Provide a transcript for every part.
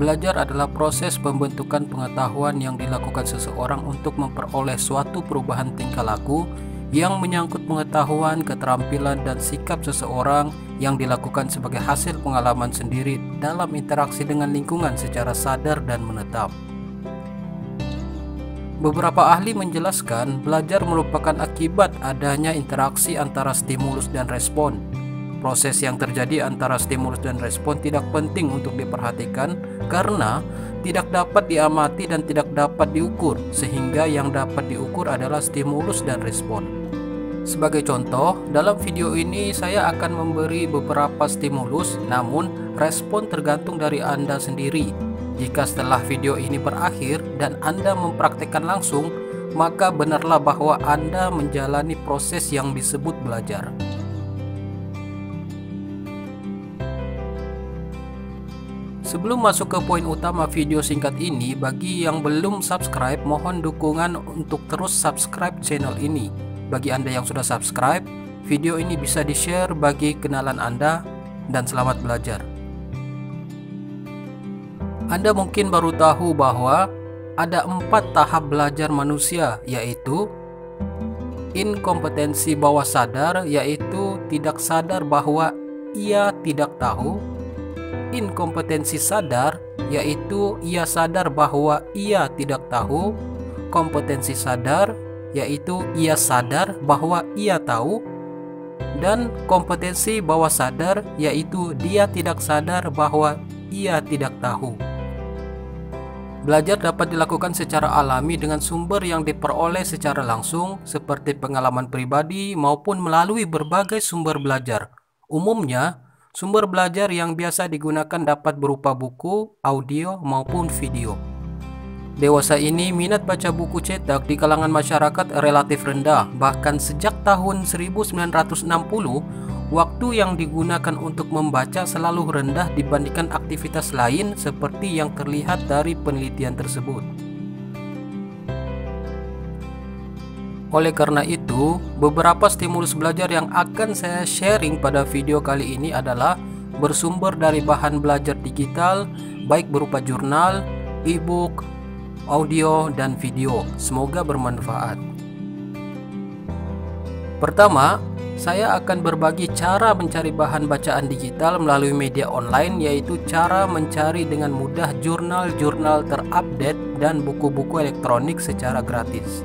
Belajar adalah proses pembentukan pengetahuan yang dilakukan seseorang untuk memperoleh suatu perubahan tingkah laku yang menyangkut pengetahuan, keterampilan, dan sikap seseorang yang dilakukan sebagai hasil pengalaman sendiri dalam interaksi dengan lingkungan secara sadar dan menetap. Beberapa ahli menjelaskan belajar merupakan akibat adanya interaksi antara stimulus dan respon. Proses yang terjadi antara stimulus dan respon tidak penting untuk diperhatikan karena tidak dapat diamati dan tidak dapat diukur, sehingga yang dapat diukur adalah stimulus dan respon. Sebagai contoh, dalam video ini saya akan memberi beberapa stimulus, namun respon tergantung dari Anda sendiri. Jika setelah video ini berakhir dan Anda mempraktekkan langsung, maka benarlah bahwa Anda menjalani proses yang disebut belajar. Sebelum masuk ke poin utama video singkat ini, bagi yang belum subscribe, mohon dukungan untuk terus subscribe channel ini. Bagi Anda yang sudah subscribe, video ini bisa di-share bagi kenalan Anda, dan selamat belajar. Anda mungkin baru tahu bahwa ada 4 tahap belajar manusia, yaitu inkompetensi bawah sadar, yaitu tidak sadar bahwa ia tidak tahu. Inkompetensi sadar, yaitu ia sadar bahwa ia tidak tahu. Kompetensi sadar, yaitu ia sadar bahwa ia tahu. Dan kompetensi bawah sadar, yaitu dia tidak sadar bahwa ia tidak tahu. Belajar dapat dilakukan secara alami dengan sumber yang diperoleh secara langsung, seperti pengalaman pribadi maupun melalui berbagai sumber belajar. Umumnya, sumber belajar yang biasa digunakan dapat berupa buku, audio, maupun video. Dewasa ini, minat baca buku cetak di kalangan masyarakat relatif rendah. Bahkan sejak tahun 1960, waktu yang digunakan untuk membaca selalu rendah dibandingkan aktivitas lain seperti yang terlihat dari penelitian tersebut. Oleh karena itu, beberapa stimulus belajar yang akan saya sharing pada video kali ini adalah bersumber dari bahan belajar digital, baik berupa jurnal, e-book, audio, dan video. Semoga bermanfaat. Pertama, saya akan berbagi cara mencari bahan bacaan digital melalui media online, yaitu cara mencari dengan mudah jurnal-jurnal terupdate dan buku-buku elektronik secara gratis.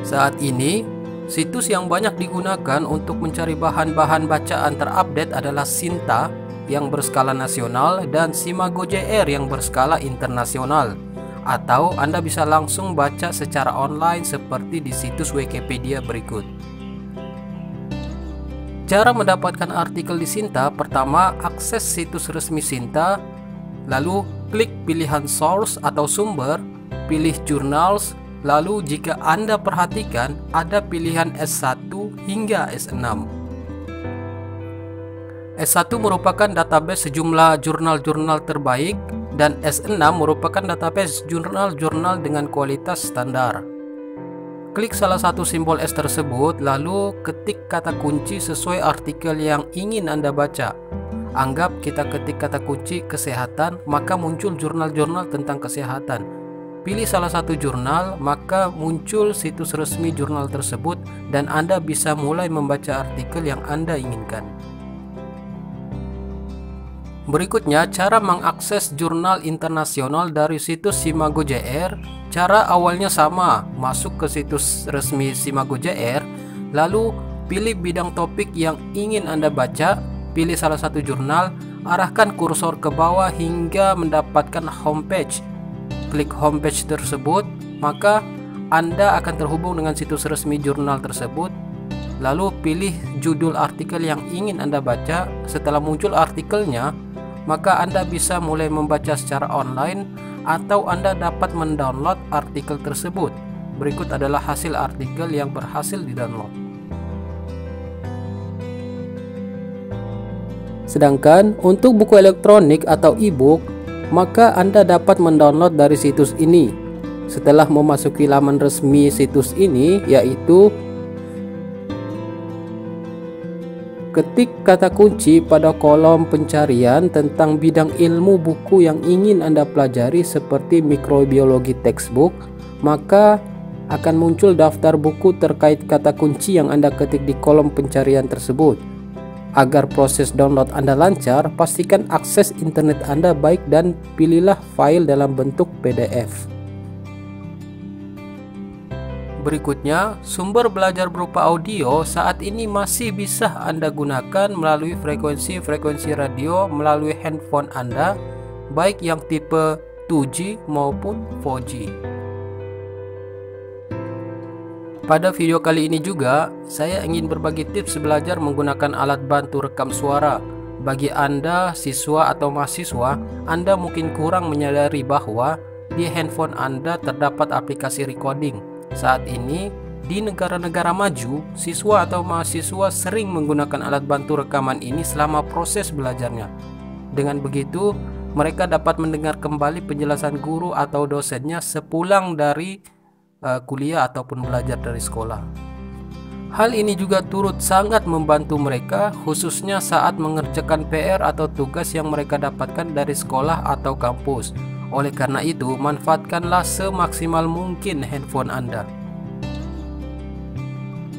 Saat ini, situs yang banyak digunakan untuk mencari bahan-bahan bacaan terupdate adalah Sinta yang berskala nasional dan Simago.jr yang berskala internasional. Atau Anda bisa langsung baca secara online seperti di situs Wikipedia berikut. Cara mendapatkan artikel di Sinta: pertama, akses situs resmi Sinta, lalu klik pilihan source atau sumber, pilih journals. Lalu jika Anda perhatikan, ada pilihan S1 hingga S6. S1 merupakan database sejumlah jurnal-jurnal terbaik, dan S6 merupakan database jurnal-jurnal dengan kualitas standar. Klik salah satu simbol S tersebut, lalu ketik kata kunci sesuai artikel yang ingin Anda baca. Anggap kita ketik kata kunci kesehatan, maka muncul jurnal-jurnal tentang kesehatan. Pilih salah satu jurnal, maka muncul situs resmi jurnal tersebut dan Anda bisa mulai membaca artikel yang Anda inginkan. Berikutnya, cara mengakses jurnal internasional dari situs Simago.jr. Cara awalnya sama, masuk ke situs resmi Simago.jr, lalu pilih bidang topik yang ingin Anda baca, pilih salah satu jurnal, arahkan kursor ke bawah hingga mendapatkan homepage. Klik homepage tersebut, maka Anda akan terhubung dengan situs resmi jurnal tersebut. Lalu pilih judul artikel yang ingin Anda baca. Setelah muncul artikelnya, maka Anda bisa mulai membaca secara online atau Anda dapat mendownload artikel tersebut. Berikut adalah hasil artikel yang berhasil didownload. Sedangkan untuk buku elektronik atau e-book, maka Anda dapat mendownload dari situs ini. Setelah memasuki laman resmi situs ini, yaitu Ketik kata kunci pada kolom pencarian tentang bidang ilmu buku yang ingin Anda pelajari seperti mikrobiologi textbook, maka akan muncul daftar buku terkait kata kunci yang Anda ketik di kolom pencarian tersebut. Agar proses download Anda lancar, pastikan akses internet Anda baik dan pilihlah file dalam bentuk PDF. Berikutnya, sumber belajar berupa audio saat ini masih bisa Anda gunakan melalui frekuensi-frekuensi radio melalui handphone Anda, baik yang tipe 2G maupun 4G. Pada video kali ini juga, saya ingin berbagi tips belajar menggunakan alat bantu rekam suara. Bagi Anda, siswa atau mahasiswa, Anda mungkin kurang menyadari bahwa di handphone Anda terdapat aplikasi recording. Saat ini, di negara-negara maju, siswa atau mahasiswa sering menggunakan alat bantu rekaman ini selama proses belajarnya. Dengan begitu, mereka dapat mendengar kembali penjelasan guru atau dosennya sepulang dari kuliah ataupun belajar dari sekolah. Hal ini juga turut sangat membantu mereka, khususnya saat mengerjakan PR atau tugas yang mereka dapatkan dari sekolah atau kampus. Oleh karena itu, manfaatkanlah semaksimal mungkin handphone Anda.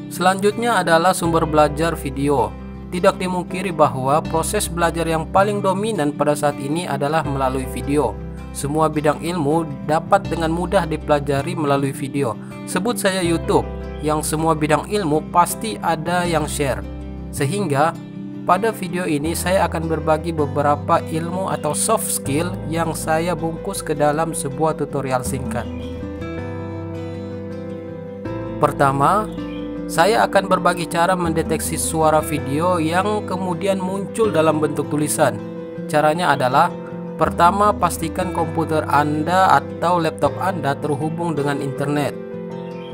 Selanjutnya adalah sumber belajar video. Tidak dimungkiri bahwa proses belajar yang paling dominan pada saat ini adalah melalui video. Semua bidang ilmu dapat dengan mudah dipelajari melalui video. Sebut saja YouTube, yang semua bidang ilmu pasti ada yang share. Sehingga pada video ini saya akan berbagi beberapa ilmu atau soft skill yang saya bungkus ke dalam sebuah tutorial singkat. Pertama, saya akan berbagi cara mendeteksi suara video yang kemudian muncul dalam bentuk tulisan. Caranya adalah, pertama pastikan komputer Anda atau laptop Anda terhubung dengan internet.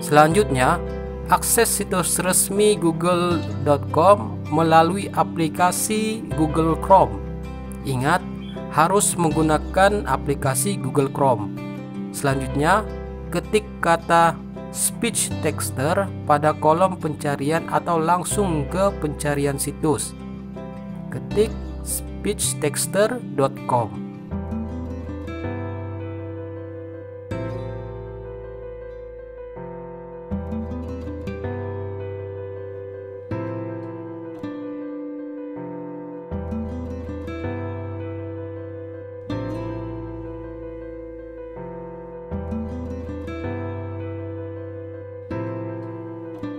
Selanjutnya, akses situs resmi google.com melalui aplikasi Google Chrome. Ingat, harus menggunakan aplikasi Google Chrome. Selanjutnya, ketik kata speech texter pada kolom pencarian atau langsung ke pencarian situs. Ketik speechtexter.com.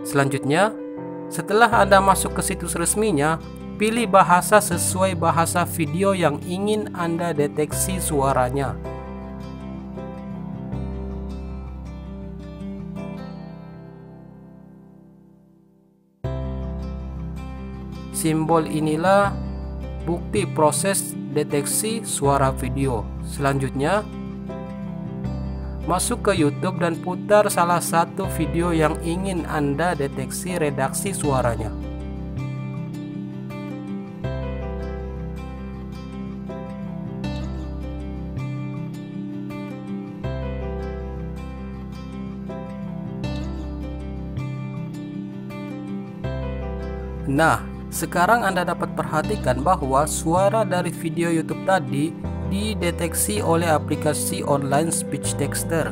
Selanjutnya, setelah Anda masuk ke situs resminya, pilih bahasa sesuai bahasa video yang ingin Anda deteksi suaranya. Simbol inilah bukti proses deteksi suara video. Selanjutnya, masuk ke YouTube dan putar salah satu video yang ingin Anda deteksi redaksi suaranya. Nah, sekarang Anda dapat perhatikan bahwa suara dari video YouTube tadi dideteksi oleh aplikasi online speech texter.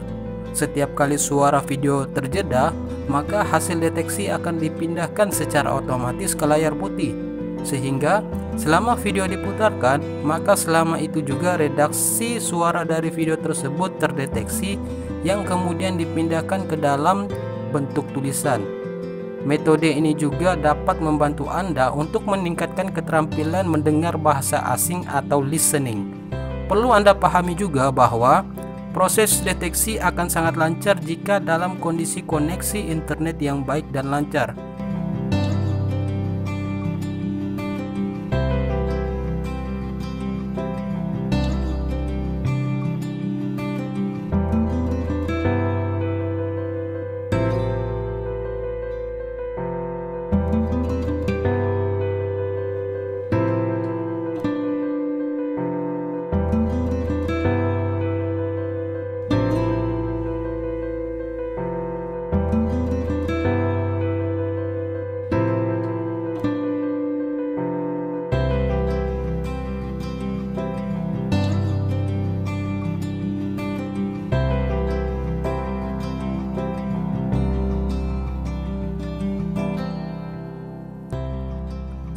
Setiap kali suara video terjeda, maka hasil deteksi akan dipindahkan secara otomatis ke layar putih. Sehingga selama video diputarkan, maka selama itu juga redaksi suara dari video tersebut terdeteksi yang kemudian dipindahkan ke dalam bentuk tulisan. Metode ini juga dapat membantu Anda untuk meningkatkan keterampilan mendengar bahasa asing atau listening. Perlu Anda pahami juga bahwa proses deteksi akan sangat lancar jika dalam kondisi koneksi internet yang baik dan lancar.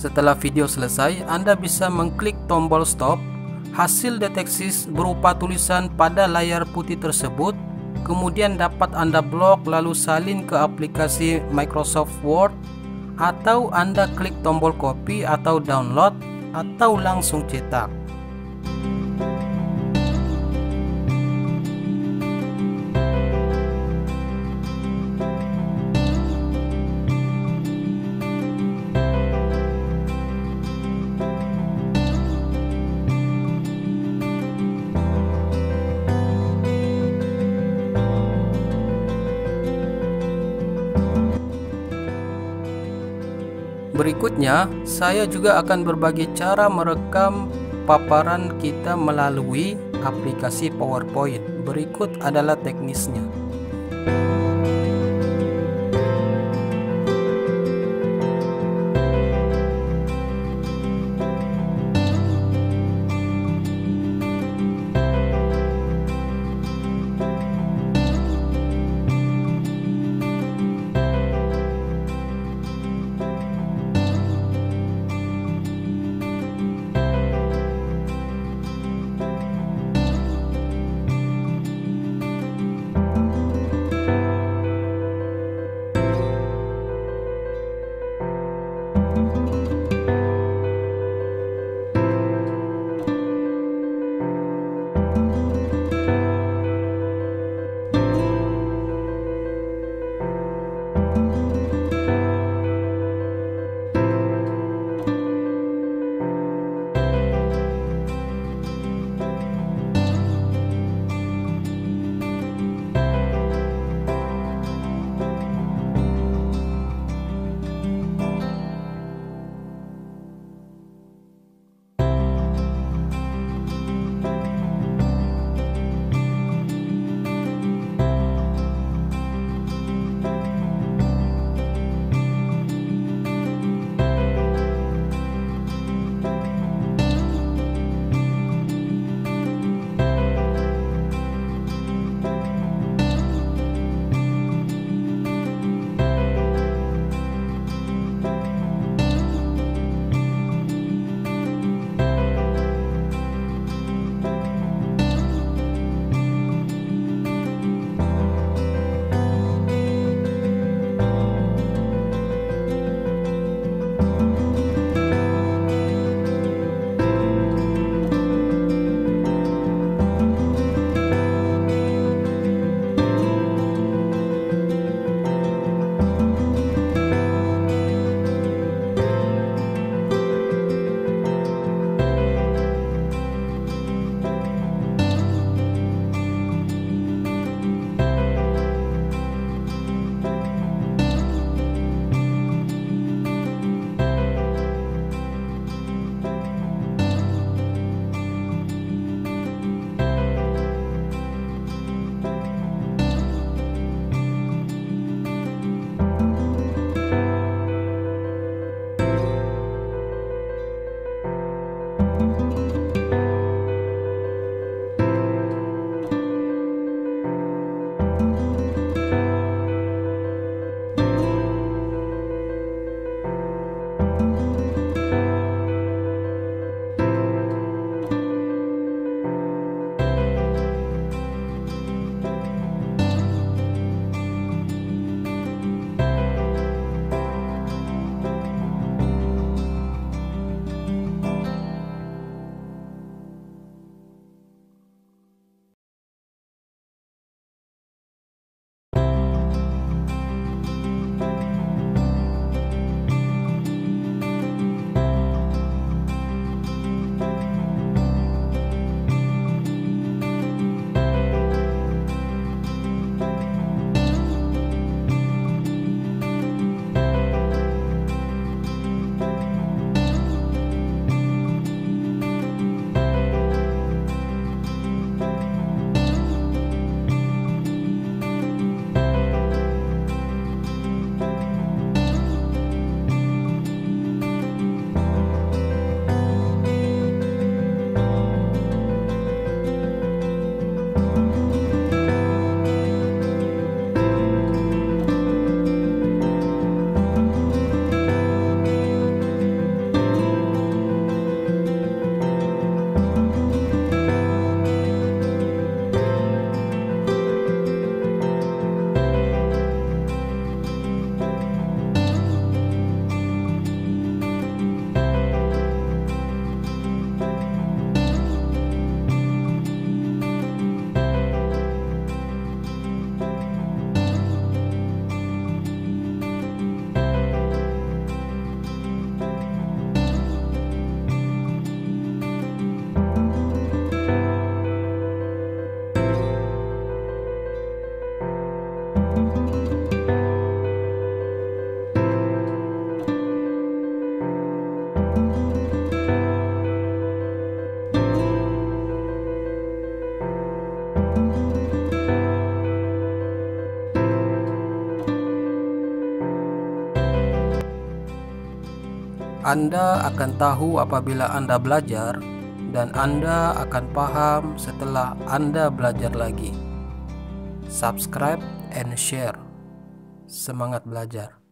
Setelah video selesai, Anda bisa mengklik tombol stop. Hasil deteksi berupa tulisan pada layar putih tersebut kemudian dapat Anda blok lalu salin ke aplikasi Microsoft Word, atau Anda klik tombol copy atau download, atau langsung cetak. Berikutnya, saya juga akan berbagi cara merekam paparan kita melalui aplikasi PowerPoint. Berikut adalah teknisnya. Anda akan tahu apabila Anda belajar, dan Anda akan paham setelah Anda belajar lagi. Subscribe and share. Semangat belajar.